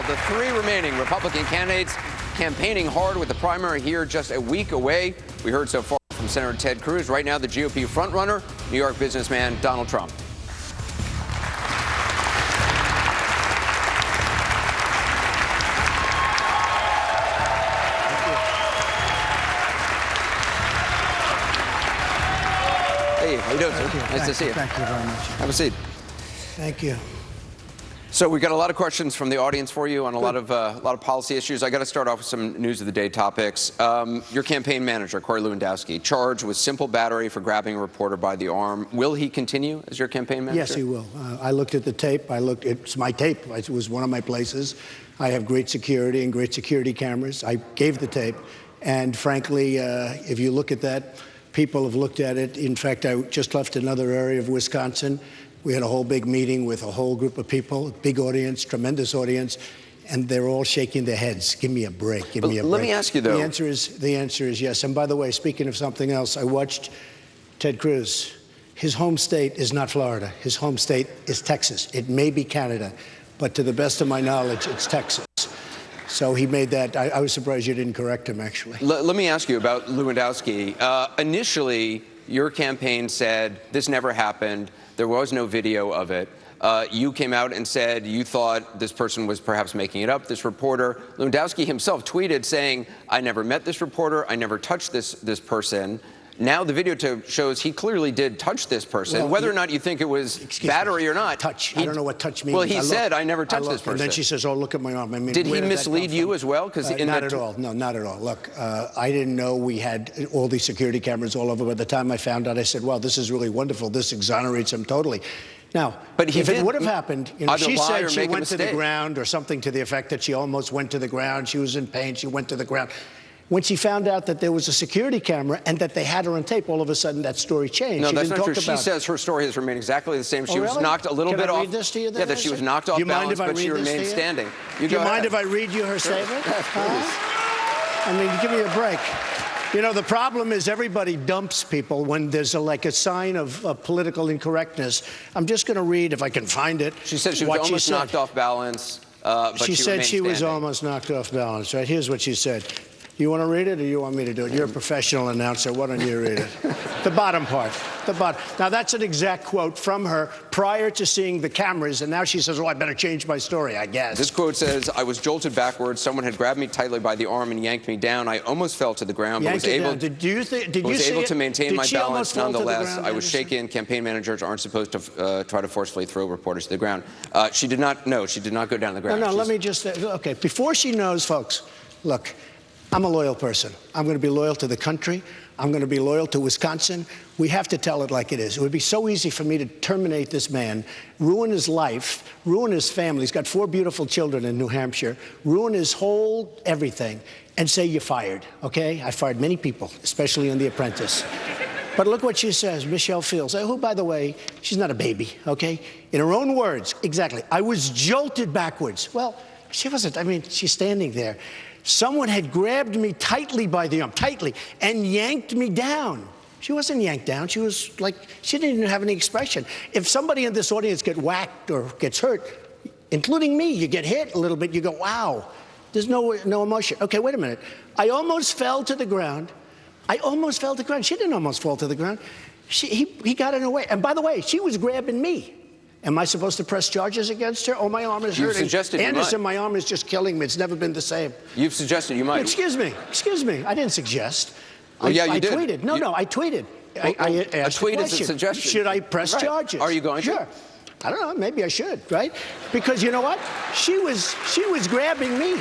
the three remaining Republican candidates campaigning hard with the primary here just a week away. We heard so far from Senator Ted Cruz. Right now, the GOP frontrunner, New York businessman Donald Trump. Hey, how you doing, sir? Nice to see you. Thank you very much. Have a seat. Thank you. So we've got a lot of questions from the audience for you on a lot of policy issues. I got to start off with some news of the day topics. Your campaign manager, Corey Lewandowski, charged with simple battery for grabbing a reporter by the arm. Will he continue as your campaign manager? Yes, he will. I looked at the tape. It's my tape. It was one of my places. I have great security and great security cameras. I gave the tape. And frankly, if you look at that, people have looked at it. In fact, I just left another area of Wisconsin. We had a whole big meeting with a whole group of people, big audience, tremendous audience, and they're all shaking their heads. Give me a break. Give me a break. Let me ask you, though. The answer is yes. And by the way, speaking of something else, I watched Ted Cruz. His home state is not Florida. His home state is Texas. It may be Canada, but to the best of my knowledge, it's Texas. So he made that. I was surprised you didn't correct him, actually. Let me ask you about Lewandowski. Initially, your campaign said this never happened. There was no video of it. You came out and said you thought this person was perhaps making it up, this reporter. Lewandowski himself tweeted saying, I never met this reporter. I never touched this person. Now the video shows he clearly did touch this person. Well, whether or not you think it was battery or not. Touch. I don't know what touch means. Well, he said, I never touched this person. And then she says, oh, look at my arm. I mean, did he mislead you as well? Not at all. No, not at all. Look, I didn't know we had all these security cameras all over. By the time I found out, I said, well, this is really wonderful. This exonerates him totally. Now, if it would have happened, she said she went to the ground or something to the effect that she almost went to the ground. She was in pain. She went to the ground. When she found out that there was a security camera and that they had her on tape, all of a sudden that story changed. No, that's not true. She says her story has remained exactly the same. She was knocked a little bit off. Can I read this to you then? Yeah, that she was knocked off balance, but she remained standing. Do you mind if I read you her statement? I mean, give me a break. You know, the problem is everybody dumps people when there's like a sign of political incorrectness. I'm just going to read, if I can find it. She said she was almost knocked off balance, but she said she was almost knocked off balance, right? Here's what she said. You want to read it or you want me to do it? You're a professional announcer. Why don't you read it? The bottom part. The bottom. Now, that's an exact quote from her prior to seeing the cameras, and now she says, oh, I better change my story, I guess. This quote says, I was jolted backwards. Someone had grabbed me tightly by the arm and yanked me down. I almost fell to the ground, but was able to maintain my balance nonetheless. I was shaken. Campaign managers aren't supposed to try to forcefully throw reporters to the ground. She did not go down the ground. No, let me just, okay, before she knows, folks, look, I'm a loyal person. I'm going to be loyal to the country. I'm going to be loyal to Wisconsin. We have to tell it like it is. It would be so easy for me to terminate this man, ruin his life, ruin his family. He's got 4 beautiful children in New Hampshire, ruin his whole everything, and say you're fired, okay? I fired many people, especially in The Apprentice. But look what she says, Michelle Fields, who, by the way, she's not a baby, okay? In her own words, exactly, I was jolted backwards. Well, she wasn't. I mean, she's standing there. Someone had grabbed me tightly by the arm, and yanked me down. She wasn't yanked down. She was like, she didn't even have any expression. If somebody in this audience gets whacked or gets hurt, including me, you get hit a little bit, you go, wow, there's no emotion. Okay, wait a minute. I almost fell to the ground. I almost fell to the ground. She didn't almost fall to the ground. He got in her way. And by the way, she was grabbing me. Am I supposed to press charges against her? Oh, my arm is hurting. You've suggested you Anderson, might. My arm is just killing me. It's never been the same. You've suggested you might. Excuse me. I didn't suggest. Well, yeah, you did. I tweeted. No, I tweeted. Well, I asked a tweet the is a suggestion. Should I press charges? Are you going to? Sure. I don't know. Maybe I should, right? Because you know what? She was grabbing me.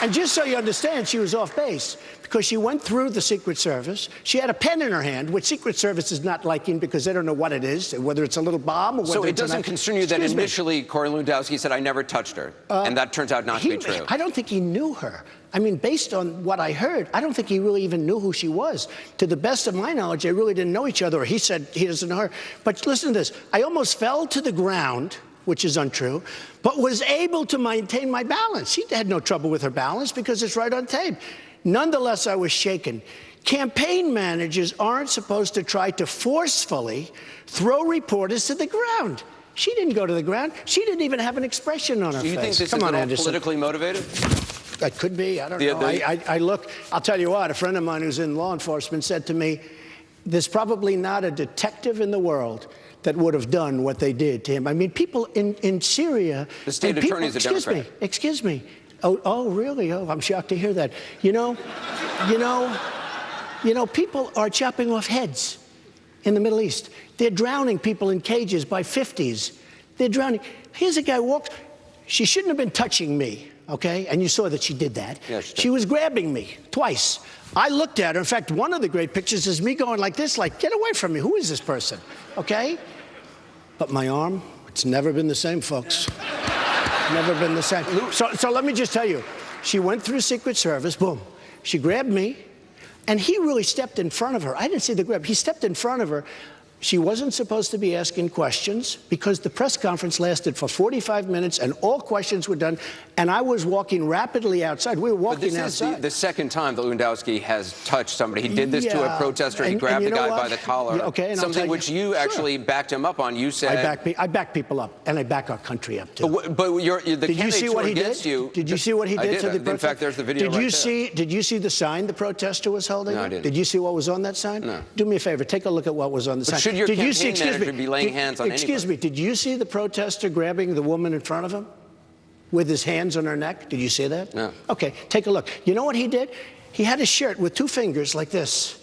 And just so you understand, she was off base because she went through the Secret Service. She had a pen in her hand, which Secret Service is not liking because they don't know what it is, whether it's a little bomb or whether so it's it doesn't concern you that initially Corey Lewandowski said, I never touched her, and that turns out not to be true. I don't think he knew her. I mean, based on what I heard, I don't think he really even knew who she was. To the best of my knowledge, they really didn't know each other, or he said he doesn't know her. But listen to this. I almost fell to the ground, which is untrue, but was able to maintain my balance. She had no trouble with her balance because it's right on tape. Nonetheless, I was shaken. Campaign managers aren't supposed to try to forcefully throw reporters to the ground. She didn't go to the ground. She didn't even have an expression on her face. Do you think this Come is on, all Anderson. politically motivated? That could be. I don't know. I look, I'll tell you what, a friend of mine who's in law enforcement said to me, there's probably not a detective in the world that would have done what they did to him. I mean, people in Syria... The state attorney is a Democrat. Excuse me. Oh, really? Oh, I'm shocked to hear that. You know, people are chopping off heads in the Middle East. They're drowning people in cages by 50s. They're drowning. Here's a guy walks. She shouldn't have been touching me, okay? And you saw that she did that. Yeah, she was grabbing me twice. I looked at her. In fact, one of the great pictures is me going like this, like, get away from me. Who is this person? Okay? But my arm, it's never been the same, folks. Never been the same. So let me just tell you, she went through Secret Service, boom. She grabbed me, and he really stepped in front of her. I didn't see the grab. He stepped in front of her. She wasn't supposed to be asking questions because the press conference lasted for 45 minutes and all questions were done, and I was walking rapidly outside. We were walking outside. This is the second time that Lewandowski has touched somebody. He did this to a protester. He grabbed the guy by the collar. Yeah, okay, and something which you actually backed him up on. You said... I back people up, and I back our country up, too. But the candidates who are against you... Did you see what he did to the protester? In fact, there's the video right there. Did you see the sign the protester was holding? No, I didn't. Did you see what was on that sign? No. Do me a favor. Take a look at what was on the sign. Should your campaign manager be laying hands on anybody? Excuse me. Did you see the protester grabbing the woman in front of him with his hands on her neck? Did you see that? No. Okay, take a look. You know what he did? He had his shirt with two fingers like this.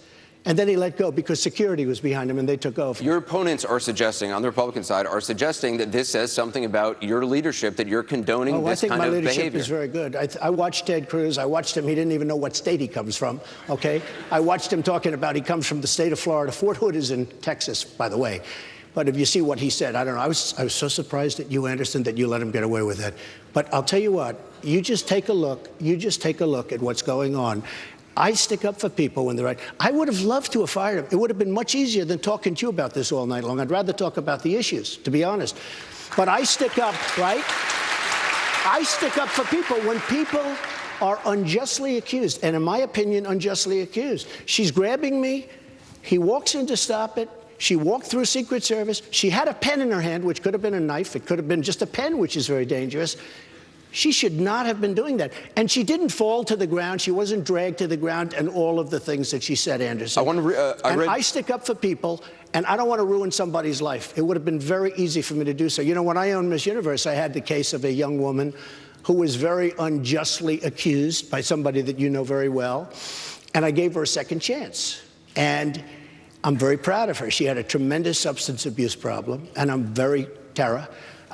And then he let go because security was behind him and they took over. Your opponents are suggesting, on the Republican side, are suggesting that this says something about your leadership, that you're condoning this kind of behavior. I think my leadership is very good. I watched Ted Cruz. I watched him. He didn't even know what state he comes from, okay? I watched him talking about he comes from the state of Florida. Fort Hood is in Texas, by the way. But if you see what he said, I don't know. I was so surprised at you, Anderson, that you let him get away with that. But I'll tell you what. You just take a look. You just take a look at what's going on. I stick up for people when they're right. I would have loved to have fired him. It would have been much easier than talking to you about this all night long. I'd rather talk about the issues, to be honest. But I stick up, right? I stick up for people when people are unjustly accused, and in my opinion, unjustly accused. She's grabbing me. He walks in to stop it. She walked through Secret Service. She had a pen in her hand, which could have been a knife. It could have been just a pen, which is very dangerous. She should not have been doing that. And she didn't fall to the ground. She wasn't dragged to the ground and all of the things that she said, Anderson. I stick up for people, and I don't want to ruin somebody's life. It would have been very easy for me to do so. You know, when I owned Miss Universe, I had the case of a young woman who was very unjustly accused by somebody that you know very well, and I gave her a second chance. And I'm very proud of her. She had a tremendous substance abuse problem, and I'm very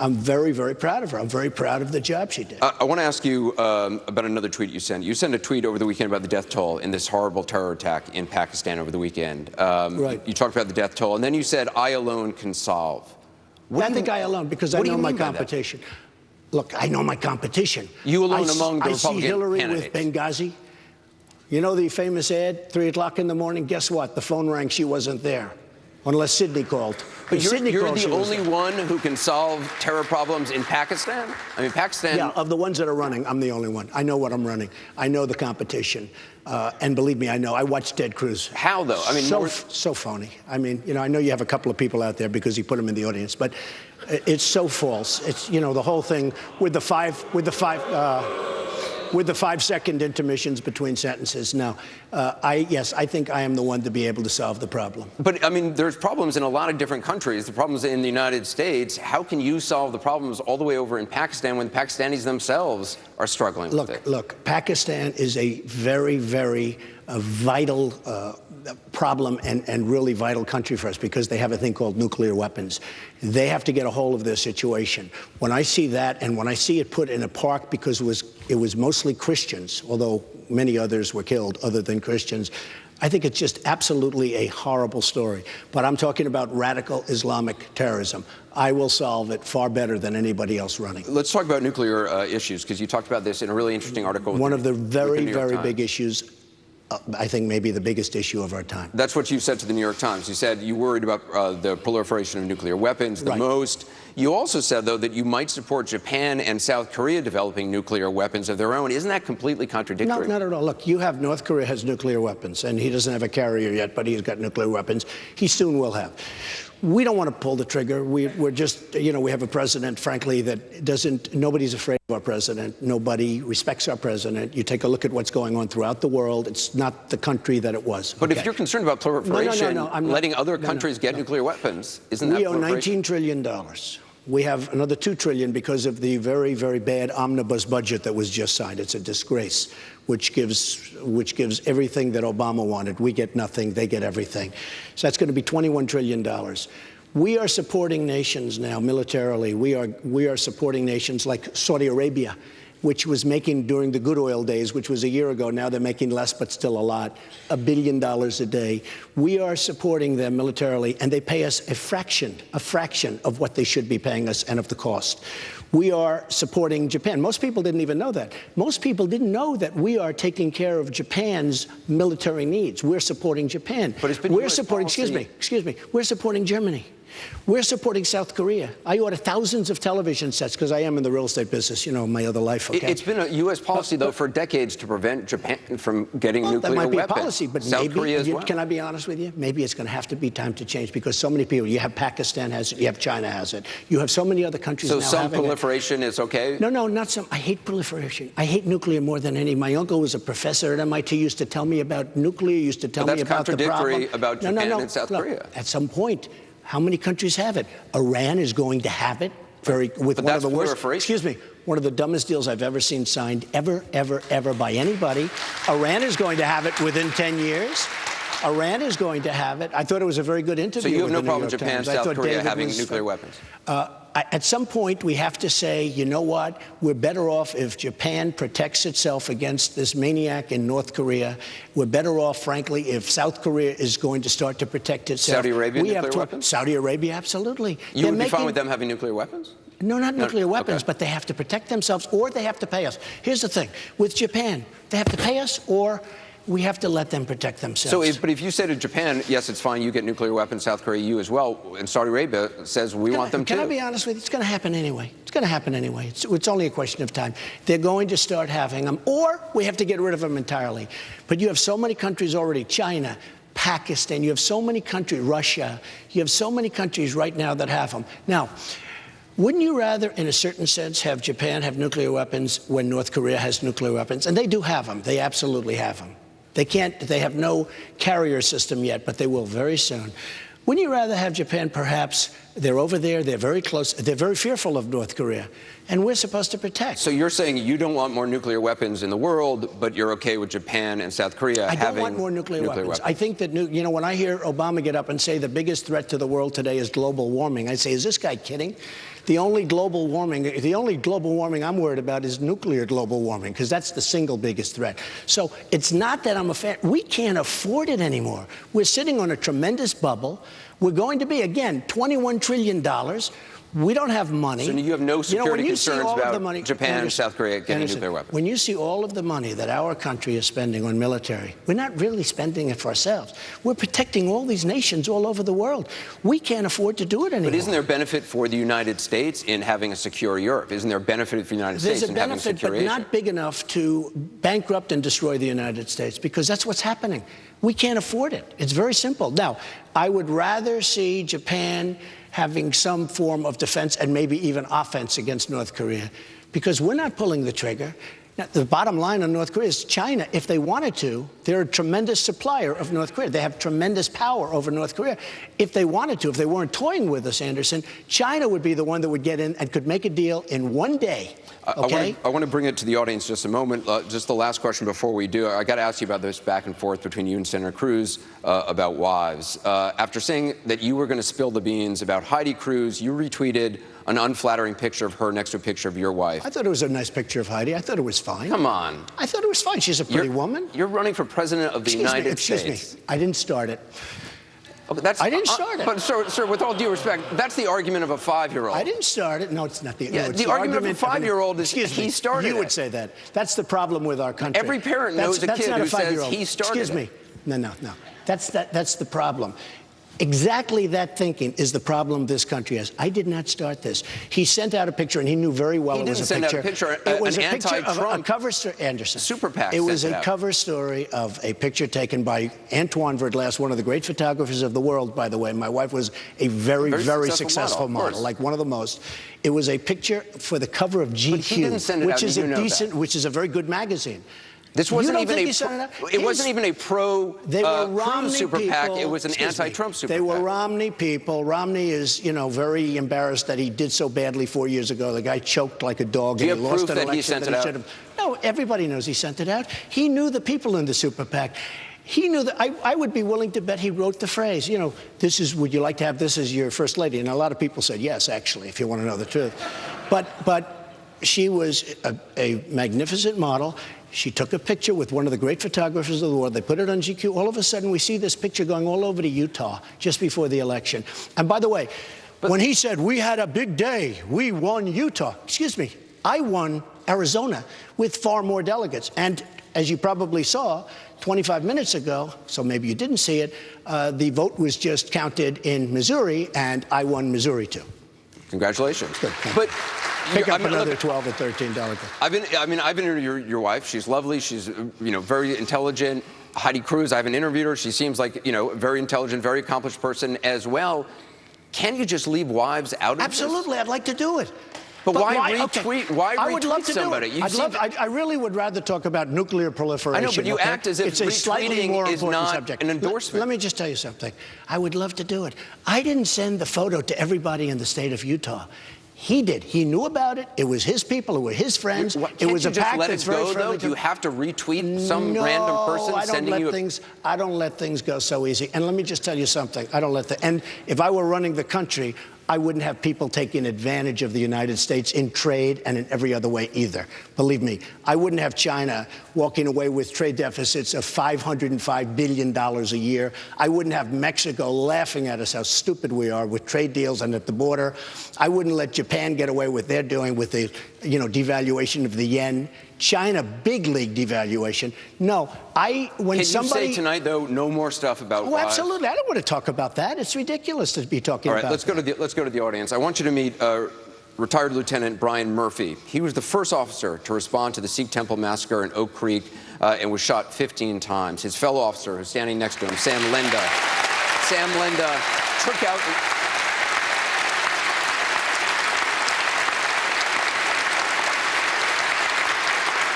very, very proud of her. I'm very proud of the job she did. I want to ask you about another tweet you sent. You sent a tweet over the weekend about the death toll in this horrible terror attack in Pakistan over the weekend. Right. You talked about the death toll, and then you said, I alone can solve. I think I alone, because I know my competition. Look, I know my competition. You alone among the Republican I see Hillary candidates. with Benghazi. You know the famous ad, 3 o'clock in the morning? Guess what? The phone rang. She wasn't there. Unless Sydney called. But you're the only one who can solve terror problems in Pakistan? I mean, Pakistan... Yeah, of the ones that are running, I'm the only one. I know what I'm running. I know the competition. And believe me, I know. I watched Ted Cruz. How, though? I mean, so phony. I mean, you know, I know you have a couple of people out there because he put them in the audience, but it's so false. It's, you know, the whole thing with the 5-second intermissions between sentences. No, yes, I think I am the one to be able to solve the problem. But, I mean, there's problems in a lot of different countries. The problems in the United States. How can you solve the problems all the way over in Pakistan when the Pakistanis themselves are struggling with it? Look, Pakistan is a very, very vital problem and really vital country for us because they have a thing called nuclear weapons. They have to get a hold of their situation. When I see that and when I see it put in a park because it was mostly Christians, although many others were killed other than Christians, I think it's just absolutely a horrible story. But I'm talking about radical Islamic terrorism. I will solve it far better than anybody else running. Let's talk about nuclear issues, because you talked about this in a really interesting article. One of the very, very big issues, I think maybe the biggest issue of our time. That's what you said to the New York Times. You said you worried about the proliferation of nuclear weapons the most. You also said, though, that you might support Japan and South Korea developing nuclear weapons of their own. Isn't that completely contradictory? No, not at all. Look, North Korea has nuclear weapons, and he doesn't have a carrier yet, but he's got nuclear weapons. He soon will have. We don't want to pull the trigger. We're just, we have a president, frankly, that nobody's afraid of our president. Nobody respects our president. You take a look at what's going on throughout the world. It's not the country that it was. But if you're concerned about proliferation, letting other countries get nuclear weapons, isn't that proliferation? We owe $19 trillion. We have another $2 trillion because of the very, very bad omnibus budget that was just signed. It's a disgrace, which gives everything that Obama wanted. We get nothing, they get everything. So that's going to be $21 trillion. We are supporting nations now militarily. We are supporting nations like Saudi Arabia, which was making during the good oil days, which was a year ago. Now they're making less, but still a lot, $1 billion a day. We are supporting them militarily, and they pay us a fraction of what they should be paying us and of the cost. We are supporting Japan. Most people didn't even know that. Most people didn't know that we are taking care of Japan's military needs. We're supporting Japan. But it's been we're supporting, excuse me, we're supporting Germany. We're supporting South Korea. I order thousands of television sets because I am in the real estate business, my other life. Okay? It's been a U.S. policy, though, for decades to prevent Japan from getting nuclear weapons. That might be a policy, but South maybe, Korea as well. Can I be honest with you? Maybe it's going to have to be time to change because so many people, you have Pakistan has it, you have China has it, you have so many other countries now having it. So some proliferation is okay? No, not some. I hate proliferation. I hate nuclear more than any. My uncle was a professor at MIT, used to tell me about nuclear, used to tell me about the problem. That's contradictory about Japan and South Korea. At some point, how many countries have it? Iran is going to have it with one of the worst. Excuse me, one of the dumbest deals I've ever seen signed ever by anybody. Iran is going to have it within 10 years. Iran is going to have it. I thought it was a very good interview. So you have no problem with Japan, South Korea having nuclear weapons? At some point, we have to say, you know what? We're better off if Japan protects itself against this maniac in North Korea. We're better off, frankly, if South Korea is going to start to protect itself. Saudi Arabia, nuclear weapons? Saudi Arabia, absolutely. You would be fine with them having nuclear weapons? No, not nuclear weapons, but they have to protect themselves or they have to pay us. Here's the thing. With Japan, they have to pay us or we have to let them protect themselves. But if you say to Japan, yes, it's fine, you get nuclear weapons, South Korea, you as well, and Saudi Arabia says we want them too. Can I be honest with you? It's going to happen anyway. It's going to happen anyway. It's only a question of time. They're going to start having them, or we have to get rid of them entirely. But you have so many countries already, China, Pakistan, you have so many countries, Russia, you have so many countries right now that have them. Now, wouldn't you rather, in a certain sense, have Japan have nuclear weapons when North Korea has nuclear weapons? And they do have them. They absolutely have them. They have no carrier system yet, but they will very soon. Wouldn't you rather have Japan, perhaps, they're over there, they're very close, they're very fearful of North Korea, and we're supposed to protect. So you're saying you don't want more nuclear weapons in the world, but you're okay with Japan and South Korea having I don't want more nuclear weapons. I think that, when I hear Obama get up and say the biggest threat to the world today is global warming, I say, is this guy kidding? The only global warming I'm worried about is nuclear global warming, because that's the single biggest threat. So it's not that I'm a fan. We can't afford it anymore. We're sitting on a tremendous bubble. We're going to be, again, $21 trillion. We don't have money. So you have no security concerns about Japan and South Korea getting nuclear weapons? When you see all of the money that our country is spending on military, we're not really spending it for ourselves. We're protecting all these nations all over the world. We can't afford to do it anymore. But isn't there benefit for the United States in having a secure Europe? Isn't there benefit for the United States in having a secure Asia? There's a benefit, but not big enough to bankrupt and destroy the United States, because that's what's happening. We can't afford it. It's very simple. Now, I would rather see Japan having some form of defense and maybe even offense against North Korea, because we're not pulling the trigger. Now, the bottom line on North Korea is China, if they wanted to, they're a tremendous supplier of North Korea. They have tremendous power over North Korea. If they wanted to, if they weren't toying with us, Anderson, China would be the one that would get in and could make a deal in one day. Okay? I want to bring it to the audience just a moment. Just the last question before we do. I got to ask you about this back and forth between you and Senator Cruz about wives. After saying that you were going to spill the beans about Heidi Cruz, you retweeted an unflattering picture of her next to a picture of your wife. I thought it was a nice picture of Heidi. I thought it was fine. Come on. I thought it was fine. She's a pretty woman. You're running for president of the United States. Excuse me. I didn't start it. Oh, but I didn't start it. But, sir, with all due respect, that's the argument of a 5-year-old. I didn't start it. No, it's not the. Yeah, no, it's the argument of a 5-year-old is he started it. You would say that. That's the problem with our country. Every parent knows a kid who says he started it. Excuse me. No. That's the problem. Exactly that thinking is the problem this country has. I did not start this. He sent out a picture, and he knew very well it was a picture. He didn't send out a picture. It was an a picture of a anti-Trump cover story, Anderson. Super PAC. It was a out. cover story of a picture taken by Antoine Verglas, one of the great photographers of the world, by the way. My wife was a very successful model, like one of the most. It was a picture for the cover of GQ, which is a decent, which is a very good magazine. This wasn't even it wasn't even a pro Cruz super PAC. It was an anti-Trump super PAC. They were Romney people. Romney is, you know, very embarrassed that he did so badly 4 years ago. The guy choked like a dog and he lost an election. He sent it out? No, everybody knows he sent it out. He knew the people in the super PAC. He knew that I would be willing to bet he wrote the phrase, you know, this is, would you like to have this as your first lady? And a lot of people said yes, actually, if you want to know the truth. But she was a magnificent model. She took a picture with one of the great photographers of the world. They put it on GQ. All of a sudden, we see this picture going all over to Utah just before the election. And by the way, when he said, we had a big day, we won Utah. Excuse me, I won Arizona with far more delegates. And as you probably saw 25 minutes ago, so maybe you didn't see it, the vote was just counted in Missouri, and I won Missouri, too. Congratulations. Good. But pick up another 12 or 13 delegates. I've interviewed your wife. She's lovely. She's, you know, very intelligent. Heidi Cruz, I haven't interviewed her. She seems like, you know, a very intelligent, very accomplished person as well. Can you just leave wives out of this? Absolutely. I'd like to do it. But why retweet? Okay. Why I would love retweet to somebody? Do it. I really would rather talk about nuclear proliferation. I know, but you act as if it's a slightly more is important not subject. an endorsement. Let me just tell you something. I would love to do it. I didn't send the photo to everybody in the state of Utah. He did. He knew about it. It was his people. It were his friends. It was a PAC that's very friendly. Do you have to retweet some random person sending you? I don't let things go so easy. And let me just tell you something. And if I were running the country, I wouldn't have people taking advantage of the United States in trade and in every other way either. Believe me, I wouldn't have China walking away with trade deficits of $505 billion a year. I wouldn't have Mexico laughing at us how stupid we are with trade deals and at the border. I wouldn't let Japan get away with their doing with the, you know, devaluation of the yen. China, big league devaluation. No, when somebody... Can you say tonight, though, no more stuff about... Oh, absolutely. I don't want to talk about that. It's ridiculous to be talking about that. All right, let's go to the audience. I want you to meet retired Lieutenant Brian Murphy. He was the first officer to respond to the Sikh temple massacre in Oak Creek and was shot 15 times. His fellow officer, who's standing next to him, Sam Linda, took out...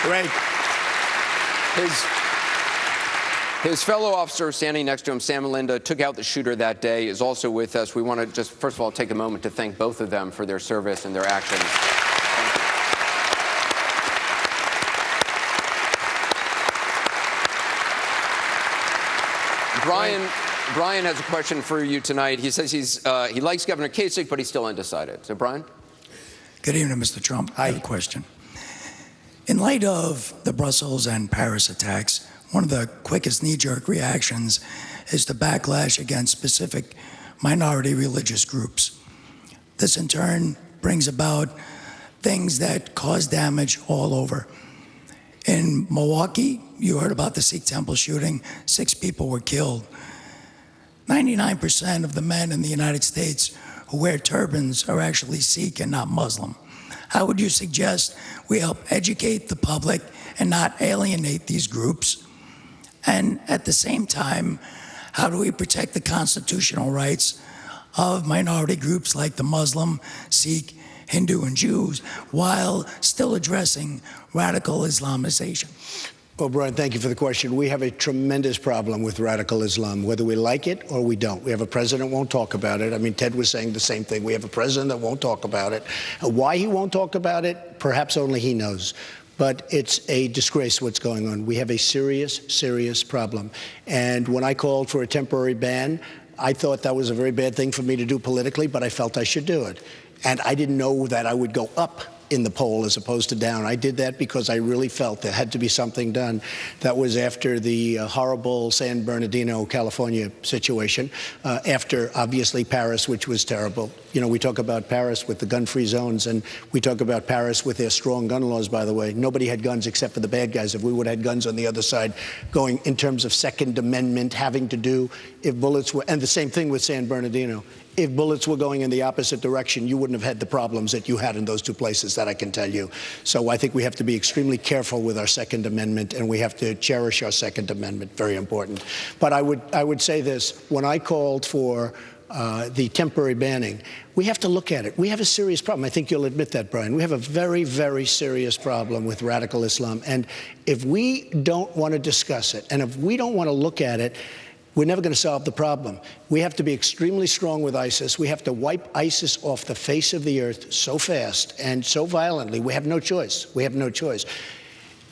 Great. His fellow officer standing next to him, Sam Linda, took out the shooter that day, is also with us. We want to just, first of all, take a moment to thank both of them for their service and their actions. Brian has a question for you tonight. He says he likes Governor Kasich, but he's still undecided. So, Brian? Good evening, Mr. Trump. I have a question. In light of the Brussels and Paris attacks, one of the quickest knee-jerk reactions is the backlash against specific minority religious groups. This, in turn, brings about things that cause damage all over. In Milwaukee, you heard about the Sikh temple shooting. 6 people were killed. 99% of the men in the United States who wear turbans are actually Sikh and not Muslim. How would you suggest we help educate the public and not alienate these groups? And at the same time, how do we protect the constitutional rights of minority groups like the Muslim, Sikh, Hindu, and Jews while still addressing radical Islamization? Well, Brian, thank you for the question. We have a tremendous problem with radical Islam, whether we like it or we don't. We have a president who won't talk about it. I mean, Ted was saying the same thing. We have a president that won't talk about it. Why he won't talk about it, perhaps only he knows. But it's a disgrace what's going on. We have a serious, serious problem. And when I called for a temporary ban, I thought that was a very bad thing for me to do politically, but I felt I should do it. And I didn't know that I would go up in the poll as opposed to down. I did that because I really felt there had to be something done. That was after the horrible San Bernardino, California situation, after, obviously, Paris, which was terrible. You know, we talk about Paris with the gun-free zones, and we talk about Paris with their strong gun laws, by the way. Nobody had guns except for the bad guys. If we would have had guns on the other side, going in terms of Second Amendment, having to do, if bullets were, and the same thing with San Bernardino. If bullets were going in the opposite direction, you wouldn't have had the problems that you had in those two places, that I can tell you. So I think we have to be extremely careful with our Second Amendment, and we have to cherish our Second Amendment. Very important. But I would say this. When I called for the temporary banning, we have to look at it. We have a serious problem. I think you'll admit that, Brian. We have a very, very serious problem with radical Islam. And if we don't want to discuss it, and if we don't want to look at it, we're never going to solve the problem. We have to be extremely strong with ISIS. We have to wipe ISIS off the face of the earth so fast and so violently. We have no choice. We have no choice.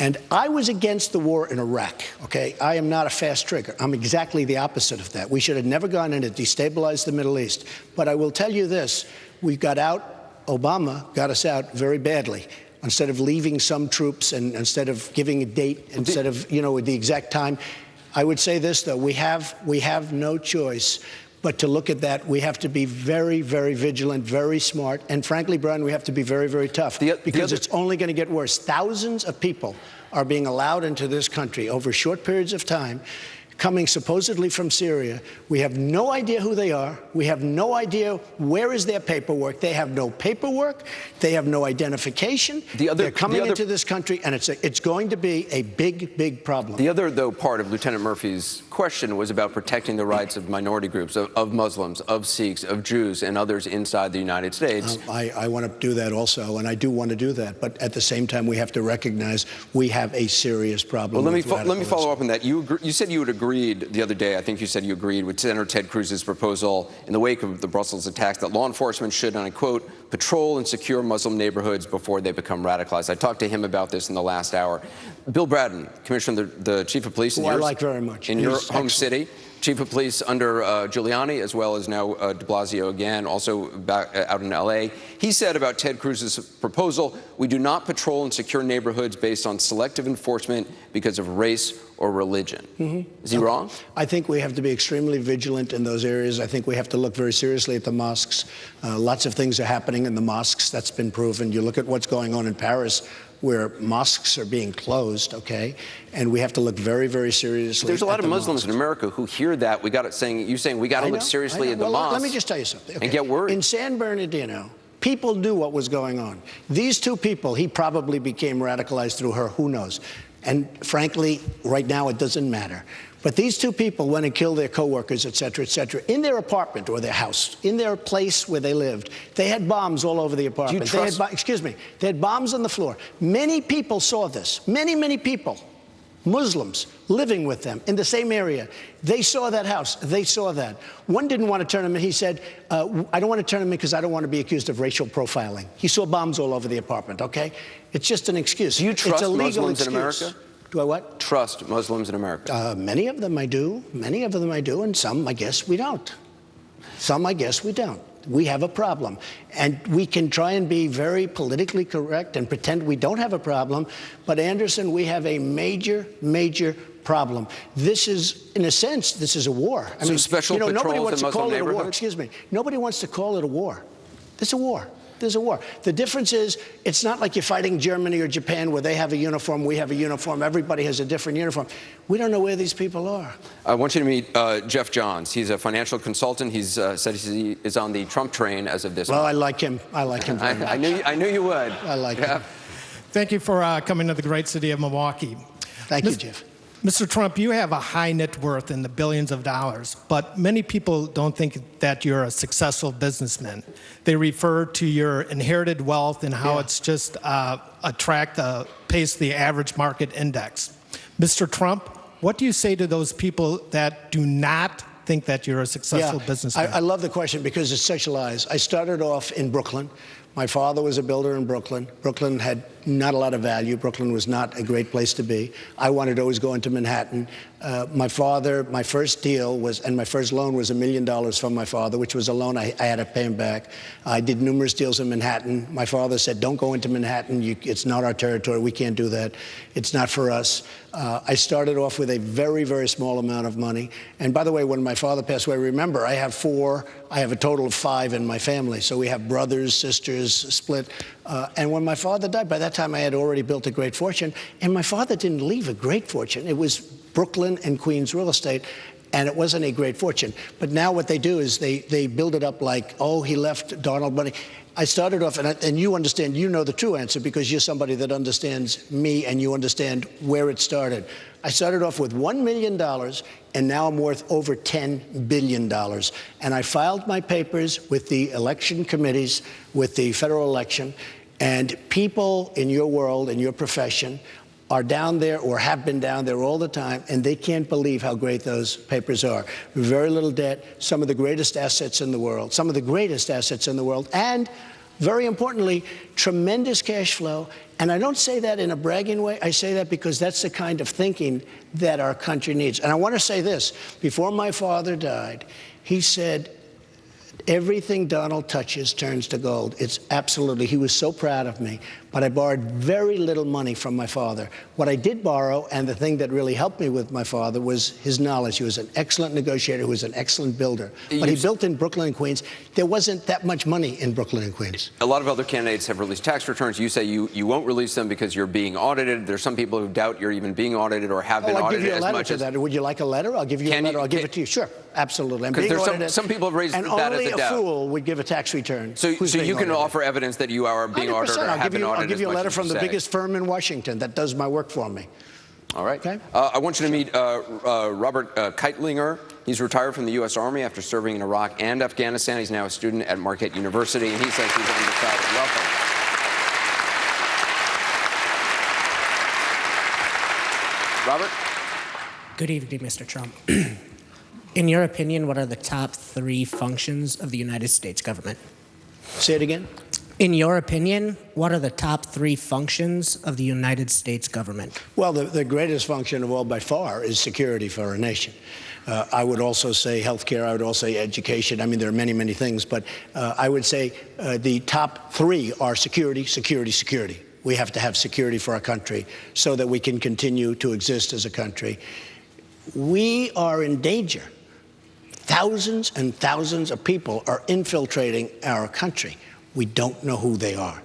And I was against the war in Iraq, okay? I am not a fast trigger. I'm exactly the opposite of that. We should have never gone in and destabilized the Middle East. But I will tell you this. We got out, Obama got us out very badly. Instead of leaving some troops and instead of giving a date, instead of, you know, the exact time. I would say this, though. We have no choice but to look at that. We have to be very, very vigilant, very smart. And frankly, Brian, we have to be very, very tough because it's only going to get worse. Thousands of people are being allowed into this country over short periods of time, coming supposedly from Syria. We have no idea who they are. We have no idea where is their paperwork. They have no paperwork. They have no identification. They're coming into this country, and it's going to be a big, big problem. The other, though, part of Lieutenant Murphy's question was about protecting the rights of minority groups, of Muslims, of Sikhs, of Jews, and others inside the United States. I want to do that also, and I do want to do that. But at the same time, we have to recognize we have a serious problem. Well, let me follow up on that. You said you would agreed the other day, I think you said you agreed with Senator Ted Cruz's proposal in the wake of the Brussels attacks that law enforcement should, and I quote, patrol and secure Muslim neighborhoods before they become radicalized. I talked to him about this in the last hour. Bill Bratton, Commissioner, the Chief of Police in I like very much. In your home city, Chief of Police under Giuliani, as well as now de Blasio again, also back out in L.A. He said about Ted Cruz's proposal, we do not patrol and secure neighborhoods based on selective enforcement because of race or religion. Mm-hmm. Is he wrong? I think we have to be extremely vigilant in those areas. I think we have to look very seriously at the mosques. Lots of things are happening in the mosques. That's been proven. You look at what's going on in Paris, where mosques are being closed, okay? And we have to look very, very seriously. There's a lot of Muslims in America who hear that. We got it saying, you saying we got to look seriously at the mosques. Let me just tell you something. Okay. And get worried. In San Bernardino, people knew what was going on. These two people, he probably became radicalized through her, who knows? And frankly, right now it doesn't matter. But these two people went and killed their coworkers, et cetera, in their apartment or their house, in their place where they lived. They had bombs all over the apartment. Do you trust? They had bombs on the floor. Many people saw this. Many, many people, Muslims, living with them in the same area. They saw that house. They saw that. One didn't want to turn him in. He said, I don't want to turn him in because I don't want to be accused of racial profiling. He saw bombs all over the apartment, okay? It's just an excuse. Do you trust it's a legal Muslims excuse. in America? Do I what? Trust Muslims in America? Many of them I do. Many of them I do, and some I guess we don't. Some I guess we don't. We have a problem. And we can try and be very politically correct and pretend we don't have a problem. But, Anderson, we have a major, major problem. This is, in a sense, this is a war. I mean, special nobody patrols wants in to call Muslim it a war. neighborhoods? Excuse me. Nobody wants to call it a war. It's a war. There's a war. The difference is it's not like you're fighting Germany or Japan where they have a uniform, we have a uniform, everybody has a different uniform. We don't know where these people are. I want you to meet Jeff Johns. He's a financial consultant. He's said he is on the Trump train as of this month. I like him. I like him very much. I knew you would. I like him. Thank you for coming to the great city of Milwaukee. Thank you, Jeff. Mr. Trump, you have a high net worth in the billions of dollars, but many people don't think that you're a successful businessman. They refer to your inherited wealth and how it's just pace the average market index. Mr. Trump, what do you say to those people that do not think that you're a successful businessman? I love the question because it's such lies. I started off in Brooklyn. My father was a builder in Brooklyn. Brooklyn had not a lot of value. Brooklyn was not a great place to be. I wanted to always go into Manhattan. My father, my first deal was, and my first loan was $1 million from my father, which was a loan I had to pay him back. I did numerous deals in Manhattan. My father said, don't go into Manhattan. It's not our territory. We can't do that. It's not for us. I started off with a very, very small amount of money. And by the way, when my father passed away, remember, I have a total of 5 in my family. So we have brothers, sisters, split. And when my father died, by that time I had already built a great fortune. And my father didn't leave a great fortune. It was Brooklyn and Queens real estate, and it wasn't a great fortune. But now what they do is they build it up like, oh, he left Donald money. I started off, and you understand, you know the true answer because you're somebody that understands me and you understand where it started. I started off with $1 million, and now I'm worth over $10 billion. And I filed my papers with the election committees, with the federal election, and people in your world, in your profession, are down there or have been down there all the time, and they can't believe how great those papers are. Very little debt, some of the greatest assets in the world, and very importantly, tremendous cash flow. And I don't say that in a bragging way. I say that because that's the kind of thinking that our country needs. And I want to say this. Before my father died, he said, everything Donald touches turns to gold. It's absolutely, he was so proud of me. But I borrowed very little money from my father. What I did borrow, and the thing that really helped me with my father, was his knowledge. He was an excellent negotiator. He was an excellent builder. But he built in Brooklyn and Queens. There wasn't that much money in Brooklyn and Queens. A lot of other candidates have released tax returns. You say you won't release them because you're being audited. There's some people who doubt you're even being audited or have been audited as much as... I'll give you a letter to that. Would you like a letter? I'll give you a letter. I'll give it to you. Sure, absolutely. Because there's some people have raised that as a doubt. And only a fool would give a tax return. So you can offer evidence that you are being audited or have been audited. I'll give you a letter from the biggest firm in Washington that does my work for me. All right. Okay. I want you to meet Robert Keitlinger. He's retired from the U.S. Army after serving in Iraq and Afghanistan. He's now a student at Marquette University, and he says he's undecided. Welcome. Robert? Good evening, Mr. Trump. In your opinion, what are the top 3 functions of the United States government? Say it again. In your opinion, what are the top 3 functions of the United States government? Well, the greatest function of all by far is security for our nation. I would also say healthcare. I would also say education. I mean, there are many, many things. But I would say the top 3 are security, security, security. We have to have security for our country so that we can continue to exist as a country. We are in danger. Thousands and thousands of people are infiltrating our country. We don't know who they are.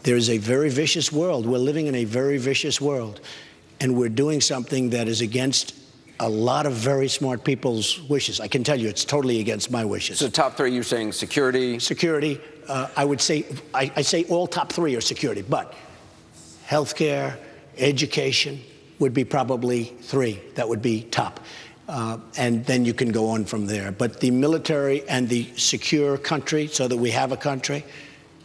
There is a very vicious world. We're living in a very vicious world. And we're doing something that is against a lot of very smart people's wishes. I can tell you it's totally against my wishes. So top 3, you're saying security? Security. I would say, I say all top 3 are security. But healthcare, education would be probably 3. That would be top. And then you can go on from there. But the military and the secure country, so that we have a country,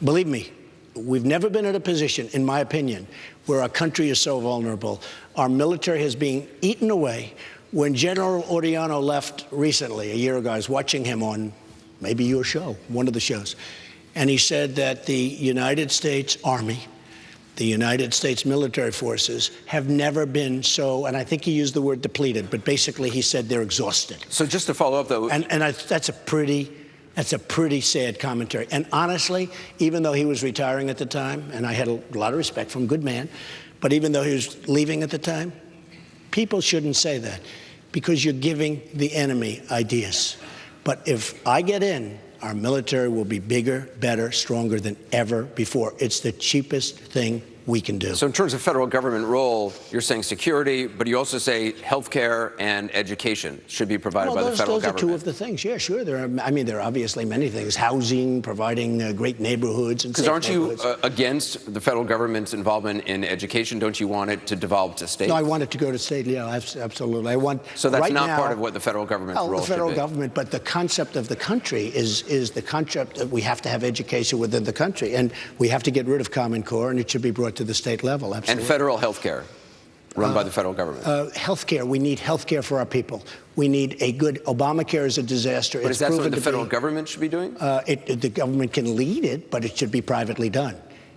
believe me, we've never been in a position, in my opinion, where our country is so vulnerable. Our military has been eaten away. When General Oriano left recently, a year ago, I was watching him on maybe your show, one of the shows, and he said that the United States Army, the United States military forces have never been so, and I think he used the word depleted, but basically he said they're exhausted. So just to follow up, though. That's a pretty sad commentary. And honestly, even though he was retiring at the time, and I had a lot of respect for him, good man, but even though he was leaving at the time, people shouldn't say that because you're giving the enemy ideas. But if I get in, our military will be bigger, better, stronger than ever before. It's the cheapest thing we can do. So in terms of federal government role, you're saying security, but you also say healthcare and education should be provided by the federal government. Those are 2 of the things. Yeah, sure. There are obviously many things. Housing, providing great neighborhoods and safe neighborhoods. Because aren't you against the federal government's involvement in education? Don't you want it to devolve to states? No, I want it to go to state. Yeah, absolutely. So that's not part of what the federal government's role should be? The federal government, but the concept of the country is the concept that we have to have education within the country, and we have to get rid of Common Core, and it should be brought to the state level. Absolutely. And federal health care. run by the federal government? Healthcare. We need healthcare for our people. We need a good Obamacare is a disaster. But is that something the federal government should be doing? The government can lead it, but it should be privately done.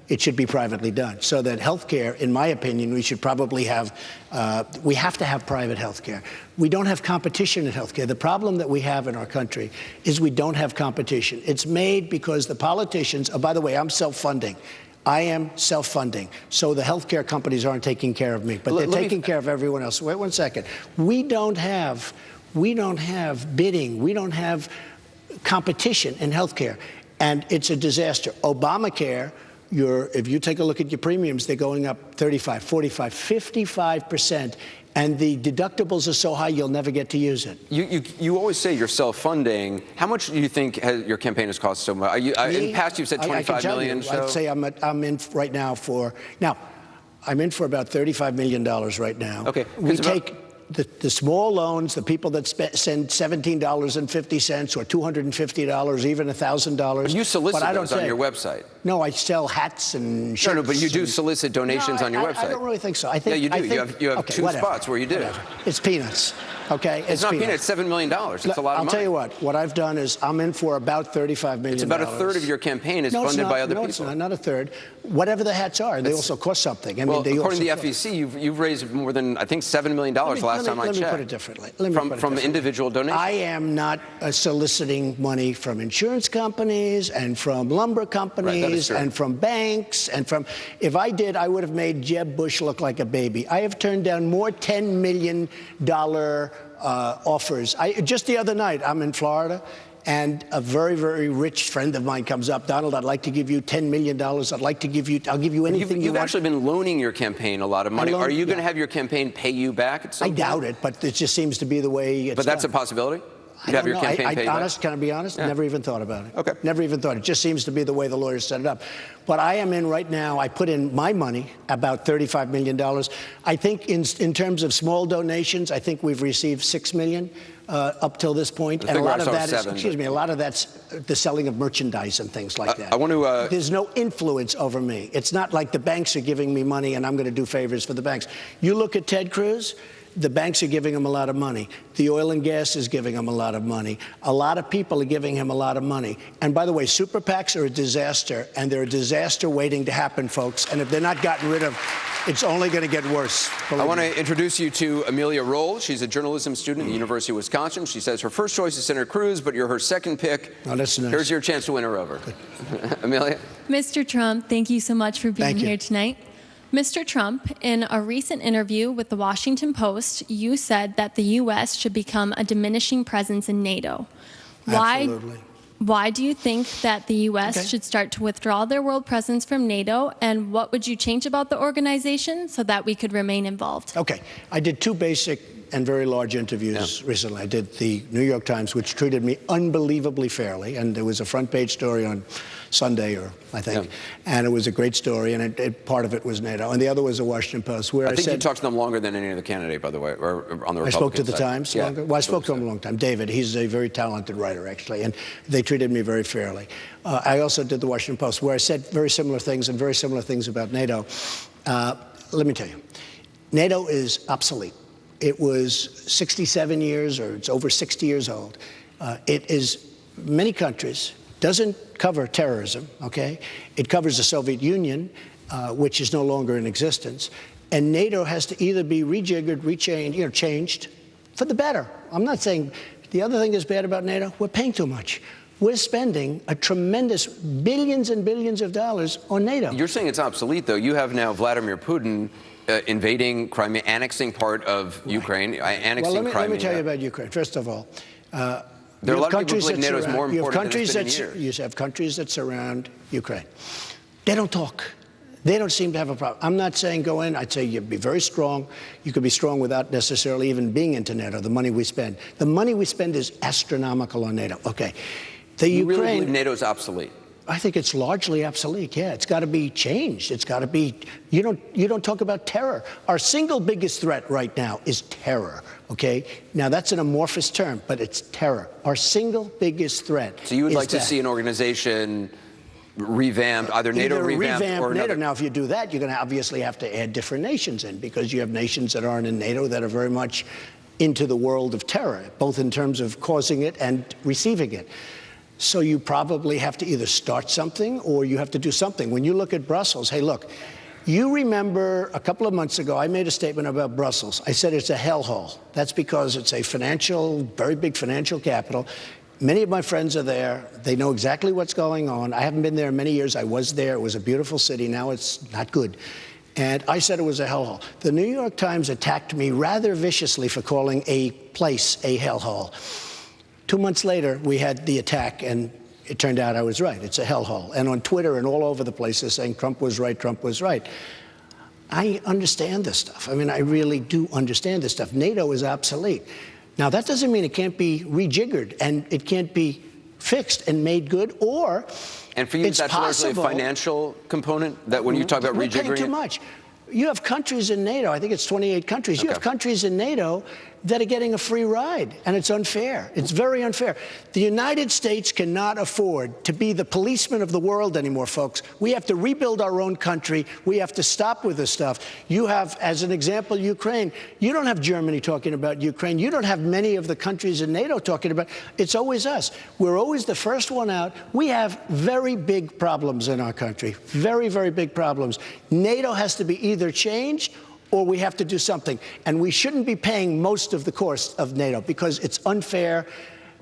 It should be privately done. So that healthcare, in my opinion, we should probably have, we have to have private healthcare. We don't have competition in healthcare. The problem that we have in our country is we don't have competition. It's made because the politicians, oh, by the way, I'm self-funding. I am self-funding, so the healthcare companies aren't taking care of me, but they're taking care of everyone else. Wait one second. We don't have bidding. We don't have competition in healthcare, and it's a disaster. Obamacare, if you take a look at your premiums, they're going up 35, 45, 55%. And the deductibles are so high, you'll never get to use it. You always say you're self-funding. How much do you think your campaign has cost so much? In the past, you've said 25 million. I'd say I'm in right now for I'm in for about $35 million right now. Okay. We take the small loans, the people that send $17.50 or $250, even $1,000. You solicit those on your website. No, I sell hats and shirts. No, but you do solicit donations on your website. I don't really think so. I think, yeah, you do. You have okay, two spots where you do. Whatever. It's peanuts. Okay, it's not peanuts. It's $7 million. It's a lot of money. I'll tell you what I've done is I'm in for about $35 million. It's about a third of your campaign is funded by other people. No, it's not a third. Whatever the hats are, they also cost something. I mean, they according to the FEC, you've raised more than, I think, $7 million last time I checked. Let me put it differently. From individual donations? I am not soliciting money from insurance companies and from lumber companies and from banks and from, if I did, I would have made Jeb Bush look like a baby. I have turned down more $10 million offers. Just the other night, I'm in Florida, and a very, very rich friend of mine comes up. Donald, I'd like to give you $10 million. I'll give you anything you want. You've actually been loaning your campaign a lot of money. Are you going to have your campaign pay you back at some point? I doubt it, but it just seems to be the way it's But that's done. A possibility? You'd have your campaign pay you back? Can I be honest? Yeah. Never even thought about it. Okay. Never even thought. It just seems to be the way the lawyers set it up. But I am in right now, I put in my money, about $35 million. I think in terms of small donations, I think we've received $6 million up till this point. And a lot of that is, a lot of that's the selling of merchandise and things like that. I want to... There's no influence over me. It's not like the banks are giving me money and I'm going to do favors for the banks. You look at Ted Cruz, the banks are giving him a lot of money. The oil and gas is giving him a lot of money. A lot of people are giving him a lot of money. And by the way, super PACs are a disaster, and they're a disaster waiting to happen, folks. And if they're not gotten rid of, it's only going to get worse. I want to introduce you to Amelia Roll. She's a journalism student at the University of Wisconsin. She says her first choice is Senator Cruz, but you're her second pick. Oh, that's nice. Here's your chance to win her over. Amelia? Mr. Trump, thank you so much for being here tonight. Mr. Trump, in a recent interview with the Washington Post, you said that the U.S. should become a diminishing presence in NATO. Absolutely. Why do you think that the U.S. should start to withdraw their world presence from NATO, and what would you change about the organization so that we could remain involved? Okay. I did two basic and very large interviews recently. I did the New York Times, which treated me unbelievably fairly, and there was a front-page story on Sunday, I think, and it was a great story, and part of it was NATO, and the other was the Washington Post, where I think you talked to them longer than any other candidate, by the way, or on the Republican side. I spoke to the Times longer? Well, I spoke to him a long time. David, he's a very talented writer, actually, and they treated me very fairly. I also did the Washington Post, where I said very similar things and very similar things about NATO. Let me tell you, NATO is obsolete. It was 67 years, or it's over 60 years old. It is, many countries, doesn't cover terrorism, okay? It covers the Soviet Union, which is no longer in existence. And NATO has to either be rejiggered, rechanged, changed for the better. I'm not saying, the other thing that's bad about NATO, we're paying too much. We're spending a tremendous billions and billions of dollars on NATO. You're saying it's obsolete, though. You have now Vladimir Putin invading Crimea, annexing part of Ukraine, annexing Crimea. Let me tell you about Ukraine. First of all, there are a lot of people who believe NATO is more important than it's been in years. You have countries that surround Ukraine. They don't talk. They don't seem to have a problem. I'm not saying go in. I'd say you'd be very strong. You could be strong without necessarily even being into NATO, the money we spend. The money we spend is astronomical on NATO. Okay. You really believe NATO is obsolete? I think it's largely obsolete. Yeah, it's got to be changed. It's got to be. You don't talk about terror. Our single biggest threat right now is terror. Okay. Now that's an amorphous term, but it's terror. Our single biggest threat. So you would like to see an organization revamped, either NATO revamped or NATO. another. Now, if you do that, you're going to obviously have to add different nations in, because you have nations that aren't in NATO that are very much into the world of terror, both in terms of causing it and receiving it. So you probably have to either start something or you have to do something. When you look at Brussels, hey, look, you remember a couple of months ago, I made a statement about Brussels. I said it's a hellhole. That's because it's a very big financial capital. Many of my friends are there. They know exactly what's going on. I haven't been there in many years. I was there. It was a beautiful city. Now it's not good. And I said it was a hellhole. The New York Times attacked me rather viciously for calling a place a hellhole. 2 months later, we had the attack, and it turned out I was right. It's a hellhole. And on Twitter and all over the place, they're saying Trump was right, Trump was right. I understand this stuff. I mean, I really do understand this stuff. NATO is obsolete. Now, that doesn't mean it can't be rejiggered and it can't be fixed and made good, or and for you, it's that's largely a financial component, that when you talk about rejiggering we're paying too much. You have countries in NATO, I think it's 28 countries. You have countries in NATO that are getting a free ride, and it's unfair. It's very unfair. The United States cannot afford to be the policeman of the world anymore, folks. We have to rebuild our own country. We have to stop with this stuff. You have, as an example, Ukraine. You don't have Germany talking about Ukraine. You don't have many of the countries in NATO talking about it. It's always us. We're always the first one out. We have very big problems in our country, very, very big problems. NATO has to be either changed or we have to do something. And we shouldn't be paying most of the cost of NATO, because it's unfair.